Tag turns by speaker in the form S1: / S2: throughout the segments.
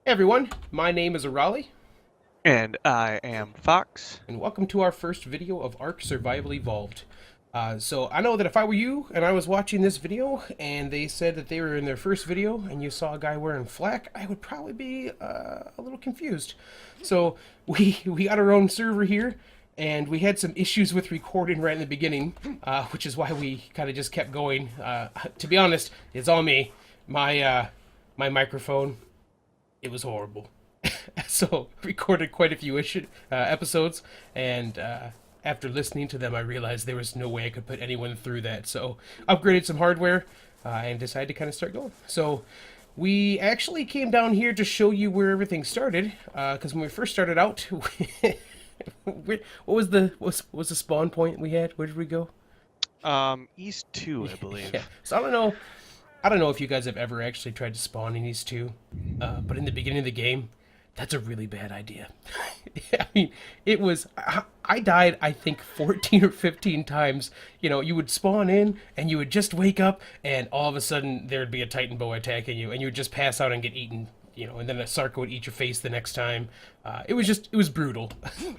S1: Hey everyone, my name is Arahli,
S2: And I am Fox.
S1: and welcome to our first video of Ark Survival Evolved. So I know that if I were you and I was watching this video and they said that they were in their first video and you saw a guy wearing flak, I would probably be a little confused. So we got our own server here, and we had some issues with recording right in the beginning, which is why we kind of just kept going. To be honest, it's all me. My microphone, it was horrible. So recorded quite a few episodes, and after listening to them, I realized there was no way I could put anyone through that. So upgraded some hardware and decided to kind of start going. So we actually came down here to show you where everything started, because when we first started out, what was the spawn point we had? Where did we go?
S2: East 2, I believe.
S1: Yeah. So I don't know if you guys have ever actually tried to spawn in these two, but in the beginning of the game, that's a really bad idea. I mean, it was. I died, I think, 14 or 15 times. You know, you would spawn in and you would just wake up, and all of a sudden there'd be a Titan bow attacking you, and you would just pass out and get eaten. You know, and then a Sarka would eat your face the next time. It was brutal.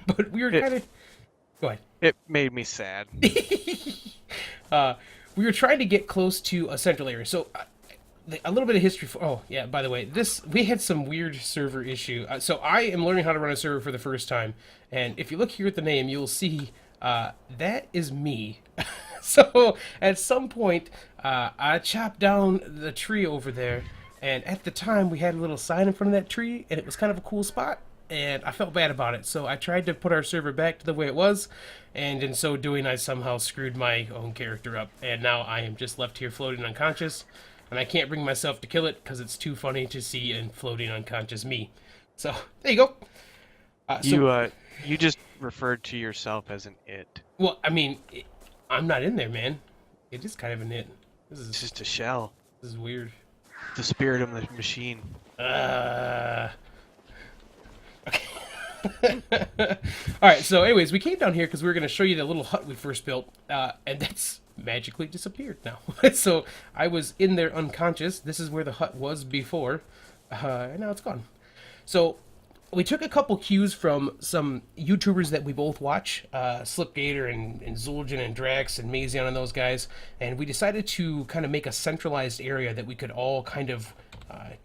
S1: But we were
S2: It
S1: kind of. Go ahead.
S2: it made me sad.
S1: uh, we were trying to get close to a central area. So a little bit of history. Oh yeah, by the way, this we had some weird server issue. So I am learning how to run a server for the first time, and if you look here at the name, you'll see that is me. So at some point, I chopped down the tree over there, and at the time we had a little sign in front of that tree, and it was kind of a cool spot. And I felt bad about it, so I tried to put our server back to the way it was, and in so doing, I somehow screwed my own character up, and now I am just left here floating unconscious, and I can't bring myself to kill it because it's too funny to see a floating unconscious me. So there you go. So
S2: You just referred to yourself as an it.
S1: well, I mean, I'm not in there, man. It is kind of an it. This
S2: It's
S1: is
S2: just a shell.
S1: this is weird.
S2: The spirit of the machine.
S1: Uh. All right. So, anyways, we came down here because we were going to show you the little hut we first built, and that's magically disappeared now. So I was in there unconscious. This is where the hut was before, and now it's gone. So we took a couple cues from some YouTubers that we both watch, Slipgator and Zul'jin and Drax and Mazion and those guys, and we decided to kind of make a centralized area that we could all kind of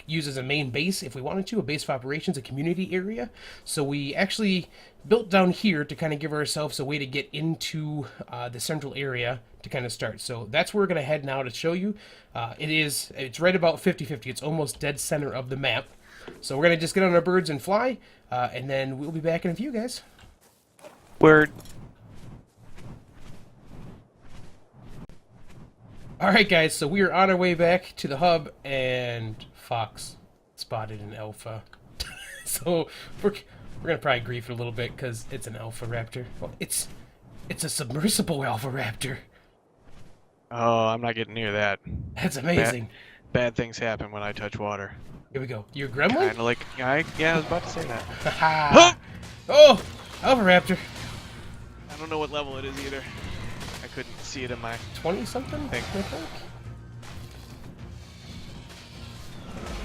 S1: use as a main base if we wanted to, a base of operations, a community area. So we actually built down here to kind of give ourselves a way to get into the central area to kind of start. So that's where we're going to head now to show you. It's right about 50-50. It's almost dead center of the map. So we're going to just get on our birds and fly, and then we'll be back in a few, guys.
S2: Word.
S1: All right, guys, so we are on our way back to the hub, and Fox spotted an alpha. So we're going to probably grief it a little bit because it's an alpha raptor. Well, it's a submersible alpha raptor.
S2: Oh, I'm not getting near that.
S1: That's
S2: Bad,
S1: amazing.
S2: bad things happen when I touch water.
S1: Here we go. You're a gremlin?
S2: Kind of like yeah, I was about to say that.
S1: Haha.
S2: Huh!
S1: Oh, alpha raptor.
S2: I don't know what level it is either. I couldn't see it in my
S1: 20 something, I
S2: thing.
S1: think.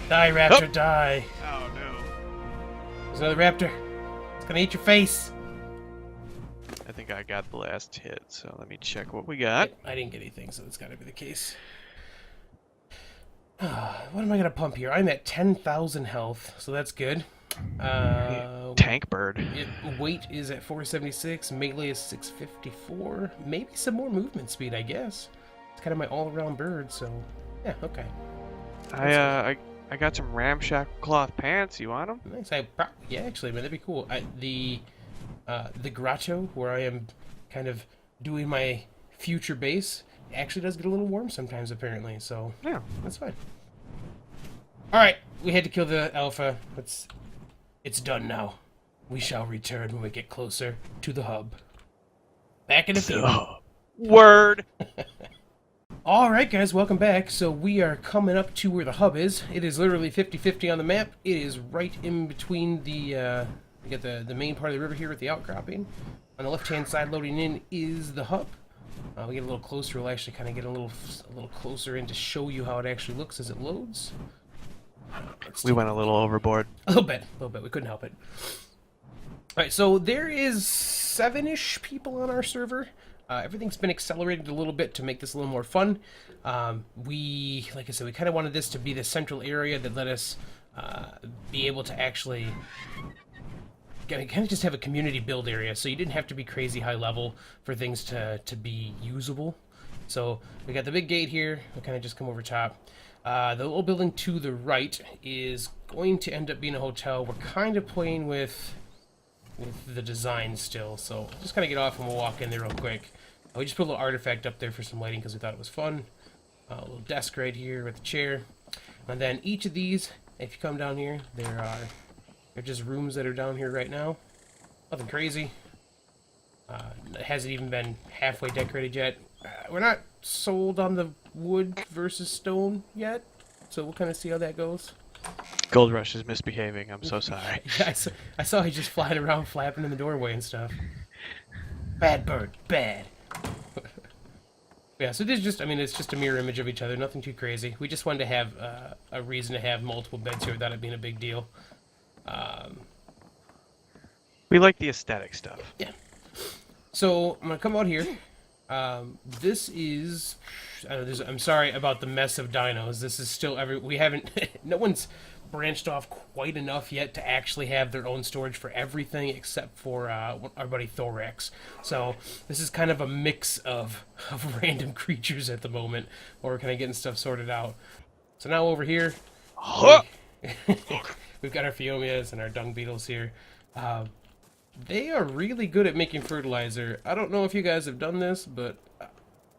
S1: Die,
S2: Oh!
S1: raptor, die.
S2: Oh no.
S1: There's another raptor. It's gonna eat your face.
S2: I think I got the last hit, so let me check what we got.
S1: I didn't get anything, so it's gotta be the case. What am I gonna pump here? I'm at 10,000 health, so that's good.
S2: Tank bird.
S1: Weight is at 476, melee is 654. Maybe some more movement speed, I guess. It's kind of my all-around bird, so yeah, okay.
S2: I got some ramshackle cloth pants. You want them?
S1: Nice. Yeah, actually, man, that'd be cool. The grotto where I am kind of doing my future base actually does get a little warm sometimes, apparently. So
S2: Yeah.
S1: that's fine. All right, we had to kill the alpha. It's done now. We shall return when we get closer to the hub. Back in a few.
S2: Word.
S1: All right, guys, welcome back. So we are coming up to where the hub is. It is literally 50-50 on the map. It is right in between the, we got the main part of the river here with the outcropping. On the left-hand side loading in is the hub. We get a little closer, we'll actually kind of get a little closer in to show you how it actually looks as it loads.
S2: We went a little overboard.
S1: A little bit. We couldn't help it. All right, so there is 7-ish people on our server. Everything's been accelerated a little bit to make this a little more fun. Like I said, we kind of wanted this to be the central area that let us be able to actually kind of just have a community build area, so you didn't have to be crazy high level for things to be usable. So we got the big gate here. We'll kind of just come over top. The little building to the right is going to end up being a hotel. We're kind of playing with the design still, so just kind of get off and we'll walk in there real quick. We just put a little artifact up there for some lighting because we thought it was fun. A little desk right here with a chair. And then each of these, if you come down here, they're just rooms that are down here right now. Nothing crazy. It hasn't even been halfway decorated yet. We're not sold on the wood versus stone yet, so we'll kind of see how that goes.
S2: Gold Rush is misbehaving. I'm so sorry.
S1: Yeah, I saw he just flying around, flapping in the doorway and stuff. Bad bird, bad. Yeah, so this is just, I mean, it's just a mirror image of each other, nothing too crazy. We just wanted to have a reason to have multiple beds here without it being a big deal.
S2: We like the aesthetic stuff.
S1: Yeah. So I'm gonna come out here. This is, I'm sorry about the mess of dinos. This is still we haven't, no one's branched off quite enough yet to actually have their own storage for everything except for our buddy Thorax. So this is kind of a mix of random creatures at the moment, or we're kind of getting stuff sorted out. So now over here, we've got our Phiomias and our dung beetles here. They are really good at making fertilizer. I don't know if you guys have done this, but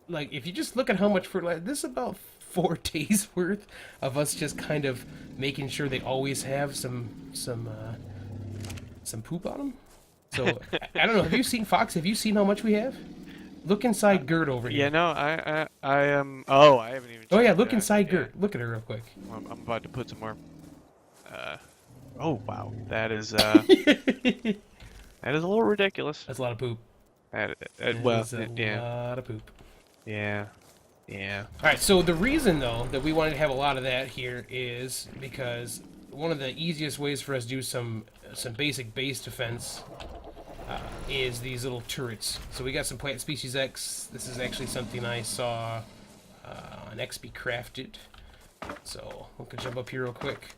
S1: like if you just look at how much fertilizer, this is about 4 days worth of us just kind of making sure they always have some poop on them. So I don't know. Have you seen Fox? Have you seen how much we have? Look inside Gert over here.
S2: Yeah, no, I am. Oh, I haven't even.
S1: Oh yeah, look inside Gert. Look at her real quick.
S2: I'm about to put some more. Oh wow, that is that is a little ridiculous.
S1: That's a lot of poop.
S2: Well,
S1: yeah, a lot of poop.
S2: Yeah. Yeah.
S1: All right, so the reason, though, that we wanted to have a lot of that here is because one of the easiest ways for us to do some basic base defense is these little turrets. So we got some Plant Species X. This is actually something I saw on XP Crafted. So we can jump up here real quick.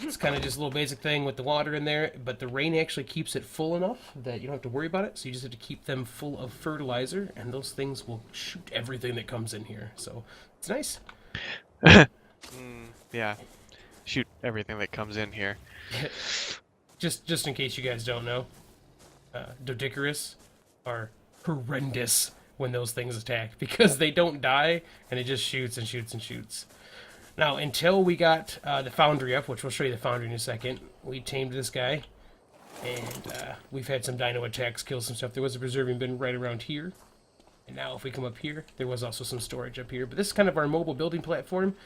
S1: It's kind of just a little basic thing with the water in there, but the rain actually keeps it full enough that you don't have to worry about it, so you just have to keep them full of fertilizer, and those things will shoot everything that comes in here. So it's nice.
S2: Yeah. Shoot everything that comes in here.
S1: just in case you guys don't know, Dodicarus are horrendous when those things attack, because they don't die, and it just shoots and shoots and shoots. Now, until we got the Foundry up, which we'll show you the Foundry in a second, we tamed this guy, and we've had some dino attacks, kill some stuff. There was a preserving bin right around here, and now if we come up here, there was also some storage up here. But this is kind of our mobile building platform.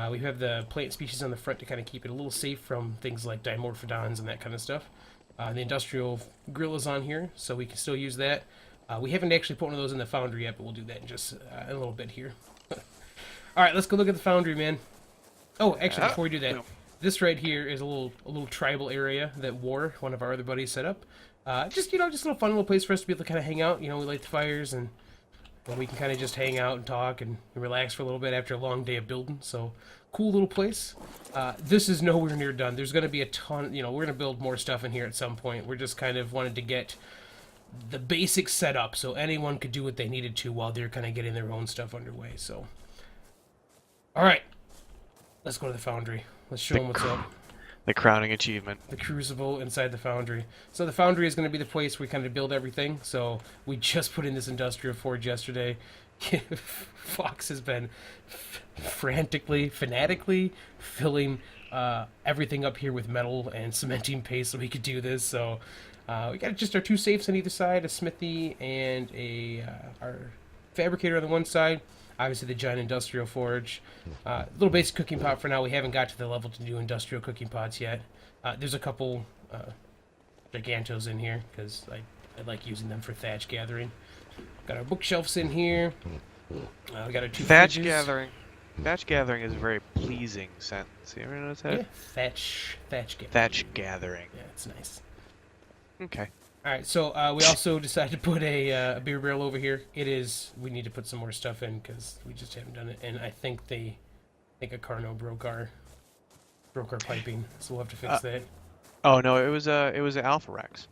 S1: We have the plant species on the front to kind of keep it a little safe from things like dimorphodons and that kind of stuff. The industrial grill is on here, so we can still use that. We haven't actually put one of those in the Foundry yet, but we'll do that in just a little bit here. All right, let's go look at the Foundry, man. Oh, actually, before we do that, this right here is a little tribal area that War, one of our other buddies, set up. Just a little fun little place for us to be able to kind of hang out. You know, we light the fires, and we can kind of just hang out and talk and relax for a little bit after a long day of building. So, cool little place. This is nowhere near done. There's going to be a ton, we're going to build more stuff in here at some point. We're just kind of wanted to get the basics set up so anyone could do what they needed to while they're kind of getting their own stuff underway. So, all right. Let's go to the Foundry. Let's show them what's up.
S2: The crowning achievement.
S1: The Crucible inside the Foundry. So the Foundry is going to be the place where we kind of build everything. So we just put in this Industrial Forge yesterday. Fox has been fanatically filling everything up here with metal and cementing paste so we could do this. So we got just our 2 safes on either side, a smithy and our fabricator on the one side. Obviously, the giant industrial forge. Little basic cooking pot for now. We haven't got to the level to do industrial cooking pots yet. There's a couple gigantos in here because I like using them for thatch gathering. Got our bookshelves in here. We got our 2
S2: thatch
S1: fridges.
S2: gathering. Thatch gathering is a very pleasing sentence. You ever notice that?
S1: Yeah, thatch gathering.
S2: Thatch gathering.
S1: Yeah, it's nice.
S2: Okay.
S1: All right, so we also decided to put a beer barrel over here. We need to put some more stuff in because we just haven't done it, and I think a Carno broke our piping, so we'll have to fix that.
S2: Oh no, it was an Alpha Rex.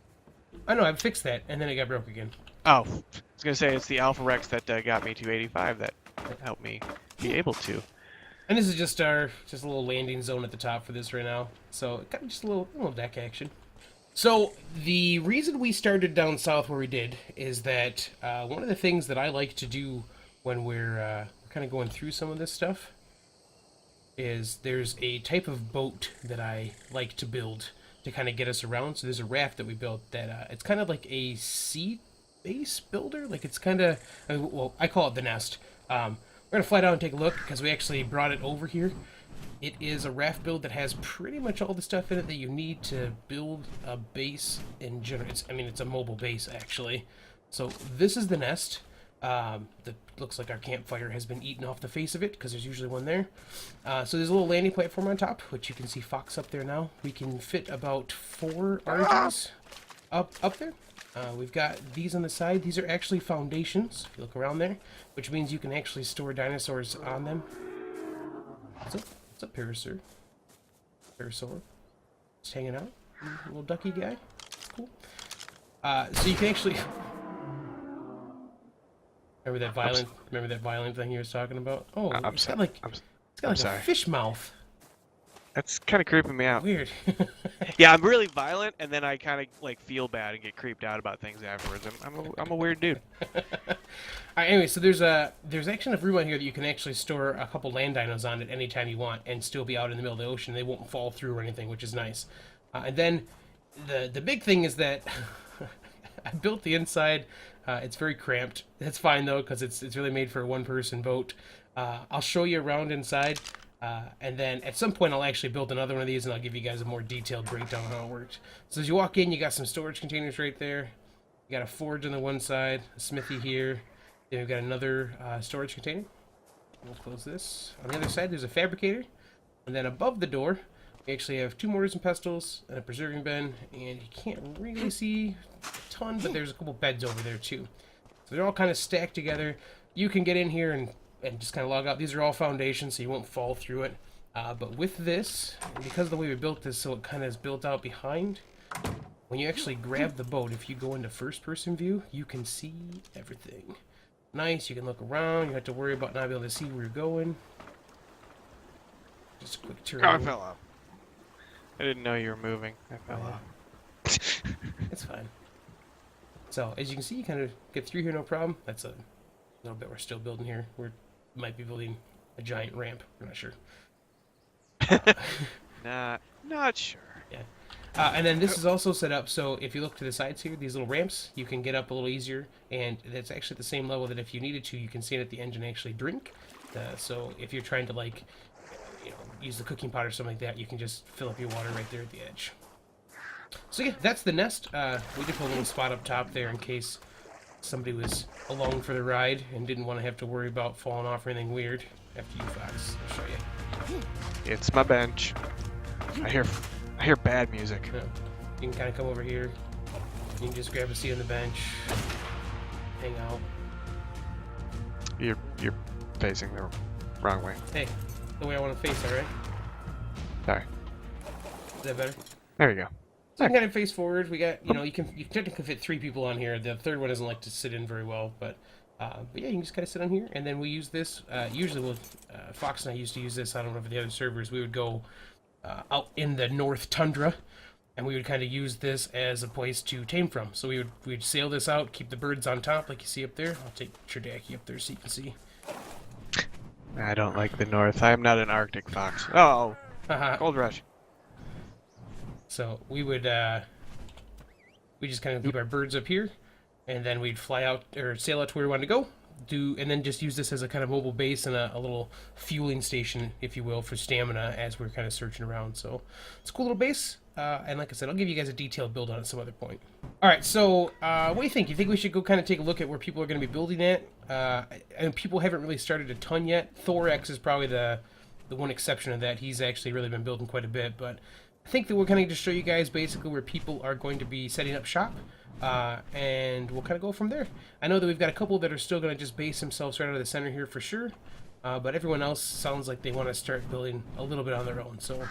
S1: I know, I fixed that, and then it got broke again.
S2: Oh, I was gonna say it's the Alpha Rex that got me to 85 that helped me be able to.
S1: And this is just a little landing zone at the top for this right now, so kind of just a little deck action. So the reason we started down south where we did is that one of the things that I like to do when we're kind of going through some of this stuff is there's a type of boat that I like to build to kind of get us around. So there's a raft that we built that it's kind of like a sea base builder. Like it's kind of, well, I call it the nest. We're going to fly down and take a look because we actually brought it over here. It is a raft build that has pretty much all the stuff in it that you need to build a base in general. It's a mobile base, actually. So this is the nest. That looks like our campfire has been eaten off the face of it, because there's usually one there. So there's a little landing platform on top, which you can see Fox up there now. We can fit about 4 RGs up there. We've got these on the side. These are actually foundations, if you look around there, which means you can actually store dinosaurs on them. What's up, Parasaur? Just hanging out. Little ducky guy. Cool. So you can actually... Remember that violent thing you was talking about? Oh, it's got like a fish mouth.
S2: That's kind of creeping me out.
S1: Weird.
S2: Yeah, I'm really violent, and then I kind of like feel bad and get creeped out about things afterwards. I'm a weird dude.
S1: Alright, anyway, so there's actually enough room on here that you can actually store a couple land dinos on it anytime you want, and still be out in the middle of the ocean. They won't fall through or anything, which is nice. And then the big thing is that I built the inside. It's very cramped. That's fine though, because it's really made for a one-person boat. I'll show you around inside. And then at some point I'll actually build another one of these and I'll give you guys a more detailed breakdown on how it works. So as you walk in, you got some storage containers right there. You got a forge on the one side, a smithy here. Then we've got another storage container. We'll close this. On the other side there's a fabricator. And then above the door, we actually have 2 mortars and pestles and a preserving bin. And you can't really see a ton, but there's a couple beds over there too. So they're all kind of stacked together. You can get in here and just kind of log out. These are all foundations, so you won't fall through it. But with this, and because of the way we built this, so it kind of is built out behind, when you actually grab the boat, if you go into first-person view, you can see everything. Nice, you can look around, you don't have to worry about not being able to see where you're going. Just a quick turn.
S2: Oh, I fell off. I didn't know you were moving. I fell off.
S1: It's fine. So, as you can see, you kind of get through here no problem. That's a little bit we're still building here. We might be building a giant ramp. We're not sure.
S2: Not sure.
S1: Yeah. And then this is also set up so if you look to the sides here, these little ramps, you can get up a little easier, and it's actually at the same level that if you needed to, you can stand at the edge and actually drink. So if you're trying to use the cooking pot or something like that, you can just fill up your water right there at the edge. So yeah, that's the nest. We did put a little spot up top there in case somebody was along for the ride and didn't want to have to worry about falling off or anything weird. After you, Fox, I'll show you.
S2: It's my bench. I hear bad music.
S1: Yeah. You can kind of come over here. You can just grab a seat on the bench, hang out.
S2: You're facing the wrong way.
S1: Hey, the way I want to face, all right?
S2: Sorry.
S1: Is that better?
S2: There you go.
S1: So you can kind of face forward. We got, you can technically fit 3 people on here. The third one doesn't like to sit in very well, but yeah, you can just kind of sit on here, and then we use this. Usually, Fox and I used to use this. I don't know for the other servers. We would go out in the North Tundra, and we would kind of use this as a place to tame from. So we'd sail this out, keep the birds on top, like you see up there. I'll take Tridaki up there so you can see.
S2: I don't like the North. I am not an Arctic fox. Oh, Gold Rush.
S1: So we would we just kind of keep our birds up here, and then we'd fly out or sail out to where we wanted to go. and then just use this as a kind of mobile base and a little fueling station, if you will, for stamina as we're kind of searching around. So it's a cool little base. And like I said, I'll give you guys a detailed build on it some other point. All right, so what do you think? You think we should go kind of take a look at where people are going to be building at? And people haven't really started a ton yet. Thorax is probably the one exception of that. He's actually really been building quite a bit, but I think that we're kind of just show you guys basically where people are going to be setting up shop, and we'll kind of go from there. I know that we've got a couple that are still going to just base themselves right out of the center here for sure, but everyone else sounds like they want to start building a little bit on their own. So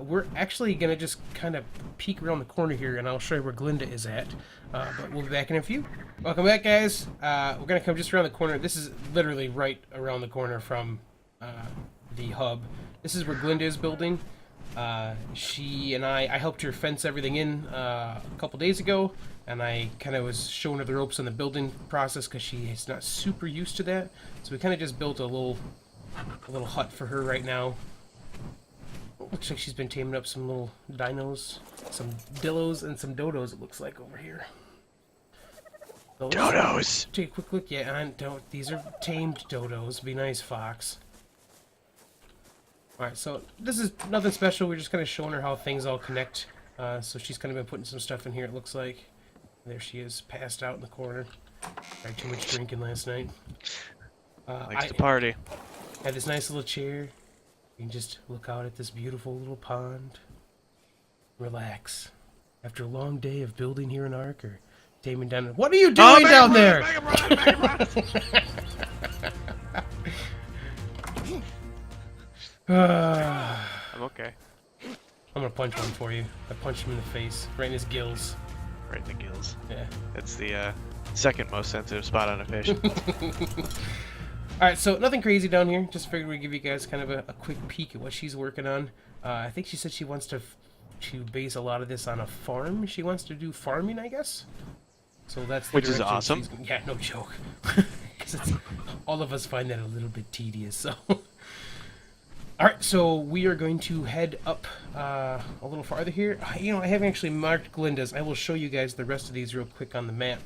S1: we're actually going to just kind of peek around the corner here, and I'll show you where Glinda is at, but we'll be back in a few. Welcome back, guys. We're going to come just around the corner. This is literally right around the corner from the hub. This is where Glinda is building. She and I helped her fence everything in a couple days ago, and I kind of was showing her the ropes on the building process because she is not super used to that. So we kind of just built a little hut for her right now. Looks like she's been taming up some little dinos, some dillos, and some dodos. It looks like over here. So
S2: Dodos.
S1: Take a quick look. Yeah, and don't. These are tamed dodos. Be nice, Fox. Alright, so this is nothing special. We're just kind of showing her how things all connect. So she's kind of been putting some stuff in here, it looks like. There she is, passed out in the corner. Had too much drinking last night.
S2: Likes to party.
S1: Had this nice little chair. You can just look out at this beautiful little pond. Relax. After a long day of building here in Ark or taming down... What are you doing down there?
S2: I'm okay.
S1: I'm gonna punch one for you. I punched him in the face, right in his gills.
S2: Right in the gills.
S1: Yeah.
S2: That's the second most sensitive spot on a fish.
S1: Alright, so nothing crazy down here. Just figured we'd give you guys kind of a quick peek at what she's working on. I think she said she wants to base a lot of this on a farm. She wants to do farming, I guess. So that's the
S2: Which is
S1: direction
S2: awesome.
S1: Yeah, no joke. Because all of us find that a little bit tedious, so... Alright, so we are going to head up a little farther here. You know, I haven't actually marked Glinda's. I will show you guys the rest of these real quick on the map.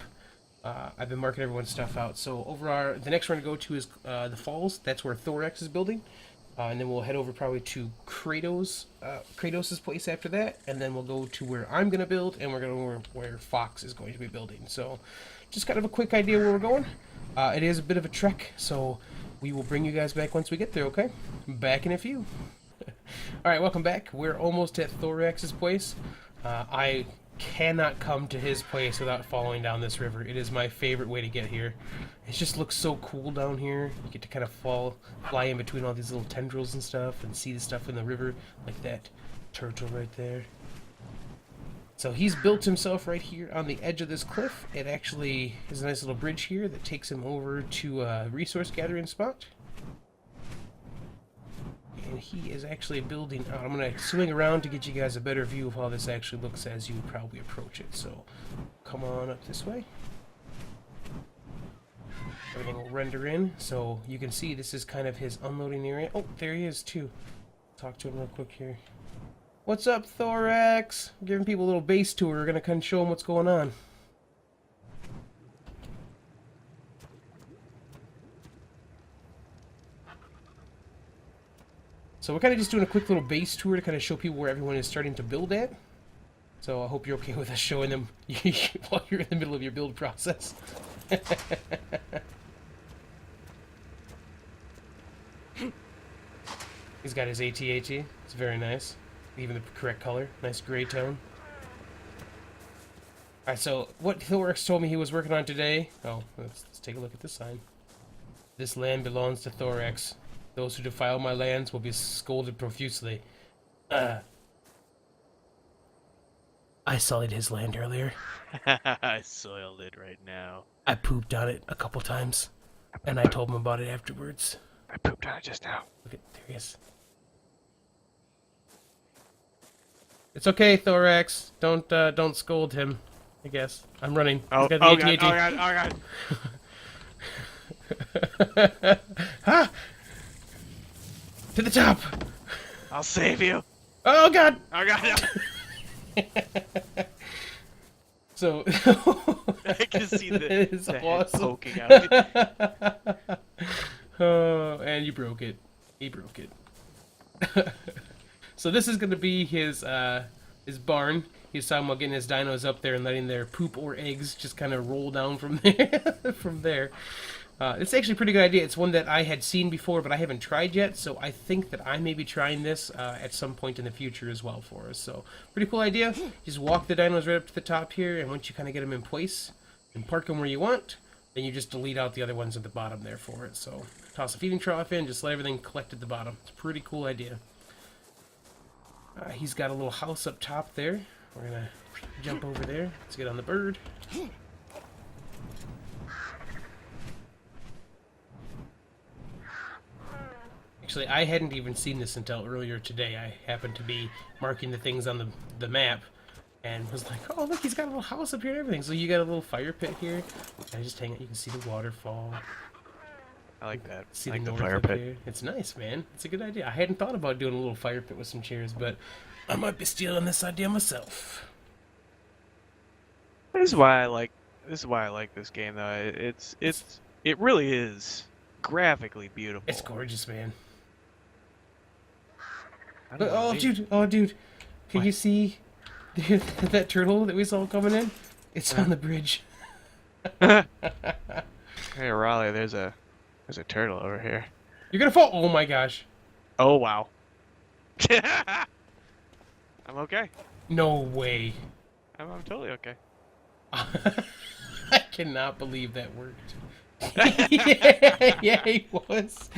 S1: I've been marking everyone's stuff out. So over the next one to go to is the Falls. That's where Thorax is building. And then we'll head over probably to Kratos's place after that. And then we'll go to where I'm going to build, and we're going to go where Fox is going to be building. So just kind of a quick idea where we're going. It is a bit of a trek, so... we will bring you guys back once we get there, okay? Back in a few. Alright, welcome back. We're almost at Thorax's place. I cannot come to his place without following down this river. It is my favorite way to get here. It just looks so cool down here. You get to kind of fly in between all these little tendrils and stuff and see the stuff in the river, like that turtle right there. So he's built himself right here on the edge of this cliff. It actually is a nice little bridge here that takes him over to a resource gathering spot. And he is actually building... I'm going to swing around to get you guys a better view of how this actually looks as you probably approach it. So come on up this way. Everything will render in. So you can see this is kind of his unloading area. Oh, there he is too. Talk to him real quick here. What's up, Thorax? Giving people a little base tour. We're gonna kind of show them what's going on. So we're kind of just doing a quick little base tour to kind of show people where everyone is starting to build at. So I hope you're okay with us showing them while you're in the middle of your build process. He's got his AT-AT. It's very nice. Even the correct color. Nice gray tone. Alright, so what Thorax told me he was working on today... Oh, let's take a look at this sign. This land belongs to Thorax. Those who defile my lands will be scolded profusely. I sullied his land earlier.
S2: I soiled it right now.
S1: I pooped on it a couple times. And I told him about it afterwards.
S2: I pooped on it just now.
S1: Look at... there he is. It's okay, Thorax. Don't scold him. I guess I'm running.
S2: Oh,
S1: He's got
S2: oh,
S1: the
S2: God,
S1: AT-AT.
S2: oh God!
S1: Ha! To the top!
S2: I'll save you.
S1: Oh God!
S2: Oh God! No.
S1: So
S2: I can see
S1: that is
S2: the head
S1: awesome.
S2: poking out.
S1: Oh, and you broke it. He broke it. So this is gonna be his barn. He's talking about getting his dinos up there and letting their poop or eggs just kind of roll down from there. From there. It's actually a pretty good idea. It's one that I had seen before, but I haven't tried yet. So I think that I may be trying this at some point in the future as well for us. So pretty cool idea. Just walk the dinos right up to the top here, and once you kind of get them in place and park them where you want, then you just delete out the other ones at the bottom there for it. So toss a feeding trough in, just let everything collect at the bottom. It's a pretty cool idea. He's got a little house up top there. We're gonna jump over there. Let's get on the bird. Actually, I hadn't even seen this until earlier today. I happened to be marking the things on the map and was like, oh, look, he's got a little house up here and everything. So you got a little fire pit here. I just hang out. You can see the waterfall.
S2: I like that.
S1: See
S2: I like
S1: the
S2: the
S1: north
S2: fire
S1: up
S2: pit.
S1: here. It's nice, man. It's a good idea. I hadn't thought about doing a little fire pit with some chairs, but I might be stealing this idea myself.
S2: This is why I like. This is why I like this game, though. It really is graphically beautiful.
S1: It's gorgeous, man.
S2: I don't know,
S1: Oh, dude. Can
S2: What?
S1: you see that turtle that we saw coming in? It's on the bridge.
S2: Hey, Raleigh, there's a turtle over here.
S1: You're gonna fall. Oh my gosh.
S2: Oh wow. I'm okay.
S1: No way.
S2: I'm totally okay.
S1: I cannot believe that worked. Yeah, he was.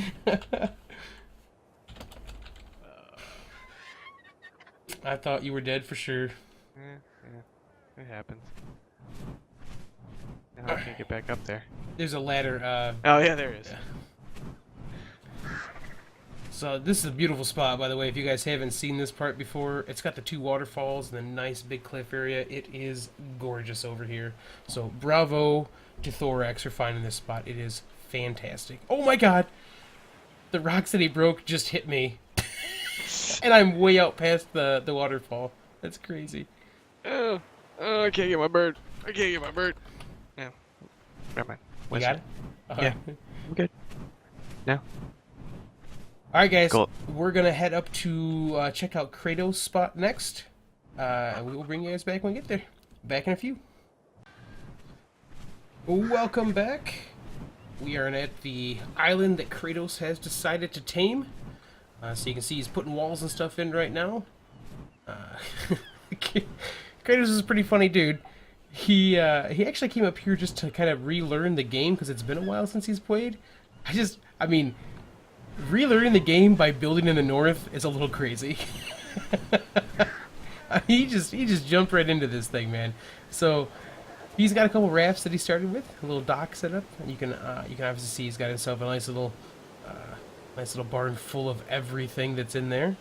S1: I thought you were dead for sure.
S2: Yeah, it happens. Now I can't get back up there.
S1: There's a ladder.
S2: Oh yeah, there is.
S1: So this is a beautiful spot, by the way. If you guys haven't seen this part before, it's got the two waterfalls and the nice big cliff area. It is gorgeous over here. So bravo to Thorax for finding this spot. It is fantastic. Oh my god! The rocks that he broke just hit me. And I'm way out past the waterfall. That's crazy.
S2: Oh, I can't get my bird. I can't get my bird. Yeah. Never mind.
S1: You got it?
S2: Yeah. I'm good. No.
S1: Alright guys,
S2: Cool.
S1: we're going to head up to check out Kratos' spot next. And we will bring you guys back when we get there. Back in a few. Welcome back. We are at the island that Kratos has decided to tame. So you can see he's putting walls and stuff in right now. Kratos is a pretty funny dude. He actually came up here just to kind of relearn the game because it's been a while since he's played. I mean, relearning the game by building in the north is a little crazy. He just jumped right into this thing, man. So he's got a couple rafts that he started with, a little dock set up, and you can obviously see he's got himself a nice little barn full of everything that's in there.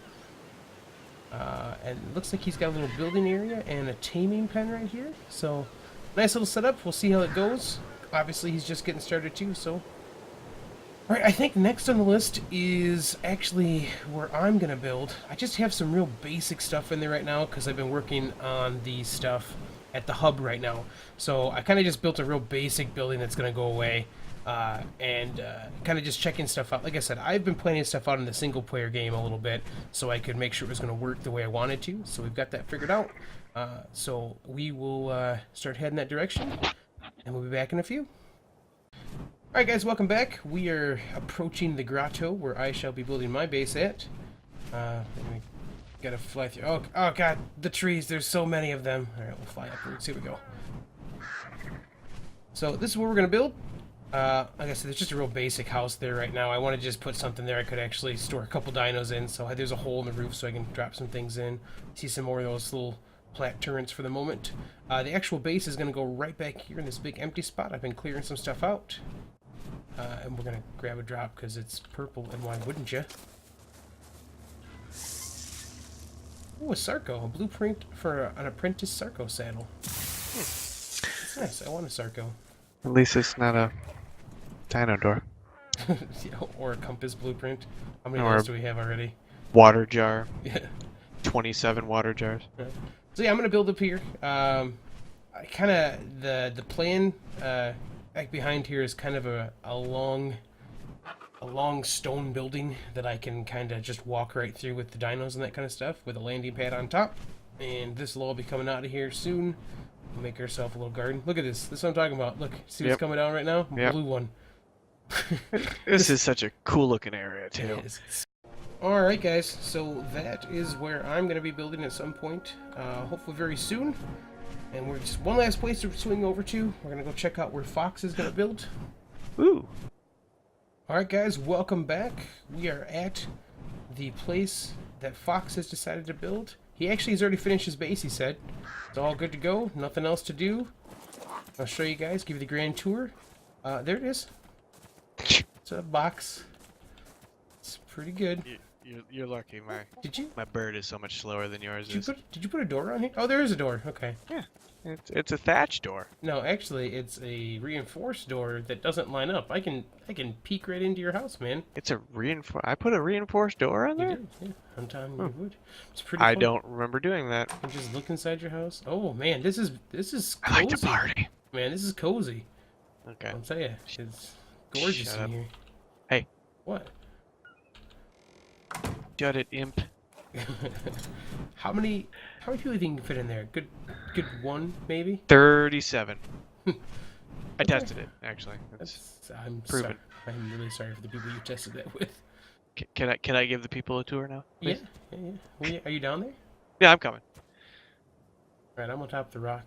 S1: And it looks like he's got a little building area and a taming pen right here. So nice little setup. We'll see how it goes. Obviously he's just getting started too, so. Alright, I think next on the list is actually where I'm going to build. I just have some real basic stuff in there right now because I've been working on the stuff at the hub right now. So I kind of just built a real basic building that's going to go away. And kind of just checking stuff out. Like I said, I've been planning stuff out in the single player game a little bit so I could make sure it was going to work the way I wanted to. So we've got that figured out. So we will start heading that direction and we'll be back in a few. Alright guys, welcome back. We are approaching the grotto where I shall be building my base at. We gotta fly through. Oh god, the trees, there's so many of them. Alright, we'll fly upwards. Here we go. So this is where we're going to build. Like I said, there's just a real basic house there right now. I want to just put something there I could actually store a couple dinos in. So there's a hole in the roof so I can drop some things in. See some more of those little plat turrets for the moment. The actual base is going to go right back here in this big empty spot. I've been clearing some stuff out. And we're going to grab a drop because it's purple, and why wouldn't you? Ooh, a Sarco. A blueprint for an apprentice Sarco saddle. That's nice. I want a Sarco.
S2: At least it's not a dino door.
S1: Yeah, or a compass blueprint. How many of
S2: Or
S1: those do we have already?
S2: Water jar.
S1: Yeah.
S2: 27 water jars.
S1: So yeah, I'm going to build up here. kind of the plan back behind here is kind of a long stone building that I can kind of just walk right through with the dinos and that kind of stuff with a landing pad on top. And this will all be coming out of here soon. We'll make ourselves a little garden. Look at this. This is what I'm talking about. Look, see what's coming down right now?
S2: Yep.
S1: Blue one.
S2: This is such a cool looking area too.
S1: It is. Alright guys, so that is where I'm going to be building at some point, hopefully very soon. And we're just one last place to swing over to. We're going to go check out where Fox is going to build.
S2: Ooh.
S1: Alright guys, welcome back. We are at the place that Fox has decided to build. He actually has already finished his base, he said. It's all good to go, nothing else to do. I'll show you guys, give you the grand tour. There it is. It's a box. It's pretty good.
S2: You're lucky. My bird is so much slower than yours is.
S1: Did you put a door on here? Oh, there is a door. Okay.
S2: Yeah. It's a thatch door.
S1: No, actually, it's a reinforced door that doesn't line up. I can peek right into your house, man.
S2: It's a I put a reinforced door on there?
S1: You did, yeah. I'm telling you, you would. It's pretty fun.
S2: I don't remember doing that.
S1: And just look inside your house. Oh man, this is cozy.
S2: I like to party.
S1: Man, this is cozy.
S2: Okay.
S1: I'll tell you, it's gorgeous in here.
S2: Hey.
S1: What?
S2: Shut it, imp.
S1: How many people do you think can fit in there? Good one, maybe?
S2: 37. I tested it, actually.
S1: I'm
S2: proven.
S1: Sorry. I'm really sorry for the people you tested that with.
S2: Can I give the people a tour now?
S1: Yeah. Are you down there?
S2: Yeah, I'm coming.
S1: Alright, I'm on top of the rock.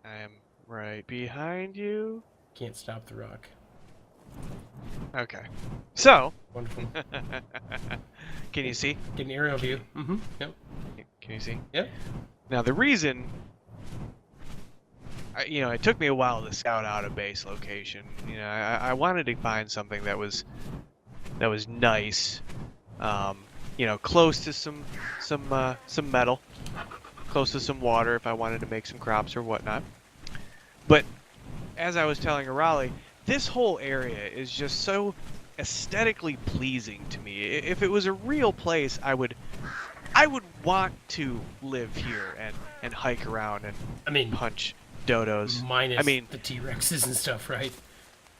S2: I am right behind you.
S1: Can't stop the rock.
S2: Okay. So.
S1: Wonderful.
S2: Can you see?
S1: Get an aerial view. Mm-hmm. Yep.
S2: Can you see?
S1: Yep.
S2: Now the reason, it took me a while to scout out a base location. I wanted to find something that was nice. Close to some metal, close to some water if I wanted to make some crops or whatnot. But as I was telling Arahli, this whole area is just so aesthetically pleasing to me. If it was a real place, I would want to live here and hike around and punch dodos.
S1: Minus the T-Rexes and stuff, right?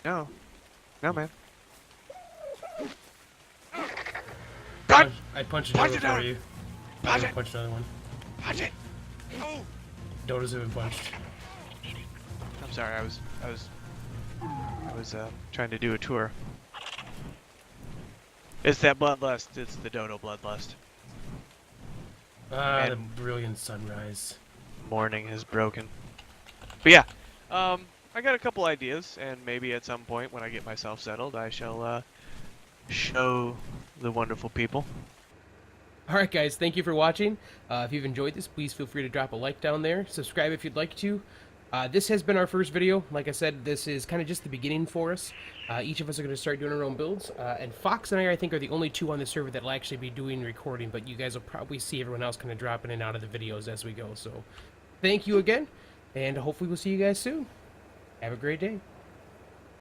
S2: No, man.
S1: I punched a dodo for you.
S2: Punch
S1: I punched another one.
S2: Punch it. Oh.
S1: Dodos have been punched.
S2: I'm sorry. I was trying to do a tour. It's that bloodlust. It's the dodo bloodlust.
S1: The brilliant sunrise.
S2: Morning has broken. But yeah, I got a couple ideas, and maybe at some point when I get myself settled, I shall show the wonderful people.
S1: Alright guys, thank you for watching. If you've enjoyed this, please feel free to drop a like down there. Subscribe if you'd like to. This has been our first video. Like I said, this is kind of just the beginning for us. Each of us are going to start doing our own builds. And Fox and I think, are the only two on the server that will actually be doing recording, but you guys will probably see everyone else kind of drop in and out of the videos as we go. So, thank you again, and hopefully we'll see you guys soon. Have a great day.